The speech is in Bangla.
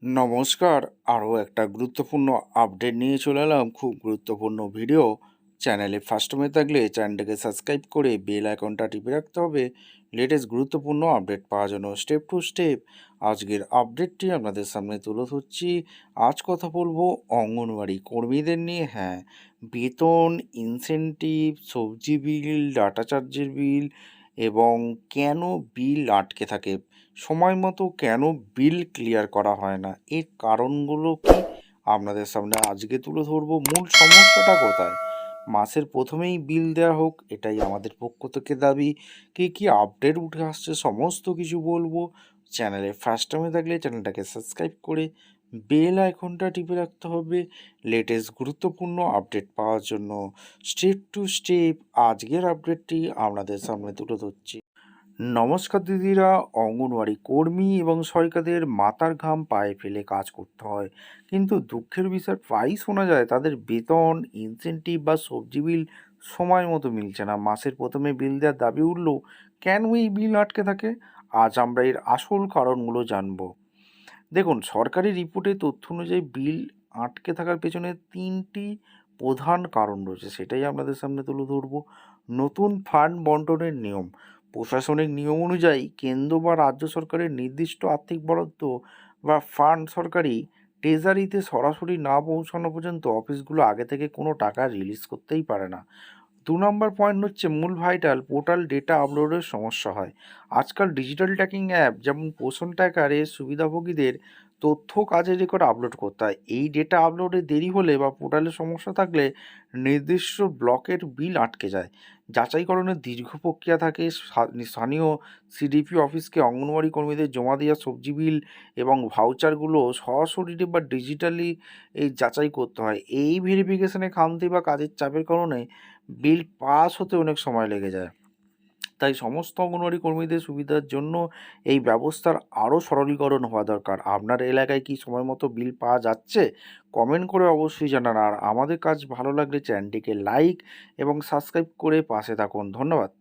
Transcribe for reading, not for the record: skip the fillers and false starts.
নমস্কার। আরও একটা গুরুত্বপূর্ণ আপডেট নিয়ে চলে এলাম। খুব গুরুত্বপূর্ণ ভিডিও। চ্যানেলে ফার্স্ট টাইমে থাকলে চ্যানেলটাকে সাবস্ক্রাইব করে বেল আইকনটা টিপে রাখতে হবে লেটেস্ট গুরুত্বপূর্ণ আপডেট পাওয়ার জন্য। স্টেপ টু স্টেপ আজকের আপডেটটি আপনাদের সামনে তুলে ধরছি। আজ কথা বলবো অঙ্গনওয়াড়ি কর্মীদের নিয়ে। হ্যাঁ, বেতন, ইনসেনটিভ, সবজি বিল, ডাটা চার্জের বিল এবং কেন বিল আটকে থাকে, সময় মতো কেন বিল ক্লিয়ার করা হয় না, এর কারণগুলো কি আপনাদের সামনে আজকে তুলে ধরবো। মূল সমস্যাটা কোথায়, মাসের প্রথমেই বিল দেওয়া হোক, এটাই আমাদের পক্ষ থেকে দাবি। কী কী আপডেট উঠে আসছে সমস্ত কিছু বলবো। চ্যানেলে ফার্স্ট টাইমে থাকলে চ্যানেলটাকে সাবস্ক্রাইব করে বেল আইকনটা টিপে রাখতে হবে লেটেস্ট গুরুত্বপূর্ণ আপডেট পাওয়ার জন্য। স্টেপ টু স্টেপ আজকের আপডেটটি আপনাদের সামনে তুলে ধরছি। নমস্কার দিদিরা। অঙ্গনওয়াড়ি কর্মী এবং সহায়িকাদের মাথার ঘাম পায়ে ফেলে কাজ করতে হয়, কিন্তু দুঃখের বিষয় প্রায়ই শোনা যায় তাদের বেতন, ইনসেনটিভ বা সবজি বিল সময় মতো মিলছে না। মাসের প্রথমে বিল দেওয়ার দাবি উঠলেও কেন এই বিল আটকে থাকে, আজ আমরা এর আসল কারণগুলো জানব। দেখুন, সরকারি রিপোর্টে তথ্য অনুযায়ী বিল আটকে থাকার পেছনে তিনটি প্রধান কারণ রয়েছে, সেটাই আপনাদের সামনে তুলে ধরব। নতুন ফান্ড বন্টনের নিয়ম, প্রশাসনিক নিয়ম অনুযায়ী কেন্দ্র বা রাজ্য সরকারের নির্দিষ্ট আর্থিক বরাদ্দ বা ফান্ড সরকারি ট্রেজারিতে সরাসরি না পৌঁছানো পর্যন্ত অফিসগুলো আগে থেকে কোনো টাকা রিলিজ করতেই পারে না। ২ নম্বর পয়েন্ট হচ্ছে মূল ভাইটাল পোর্টাল ডেটা আপলোডের সমস্যা হয়। আজকাল ডিজিটাল ট্র্যাকিং অ্যাপ যেমন পোষণ ট্র্যাকারে সুবিধাভোগীদের তথ্য কাজের রেকর্ড আপলোড করতে হয়। এই ডেটা আপলোডে দেরি হলে বা পোর্টালে সমস্যা থাকলে নির্দিষ্ট ব্লকের বিল আটকে যায়। যাচাইকরণের দীর্ঘ প্রক্রিয়া থাকে। স্থানীয় সিডিপি অফিসকে অঙ্গনওয়াড়ি কর্মীদের জমা দেওয়া সবজি বিল এবং ভাউচারগুলো সরাসরি বা ডিজিটালি এই যাচাই করতে হয়। এই ভেরিফিকেশনে খামতি বা কাজের চাপের কারণে বিল পাস হতে অনেক সময় লেগে যায়। তাই সমস্ত অঙ্গনওয়াড়ি কর্মীদের সুবিধার জন্য এই ব্যবস্থার আরও সরলীকরণ হওয়া দরকার। আপনার এলাকায় কি সময় মতো বিল পাওয়া যাচ্ছে? কমেন্ট করে অবশ্যই জানান। আর আমাদের কাজ ভালো লাগলে চ্যানেলটিকে লাইক এবং সাবস্ক্রাইব করে পাশে থাকুন। ধন্যবাদ।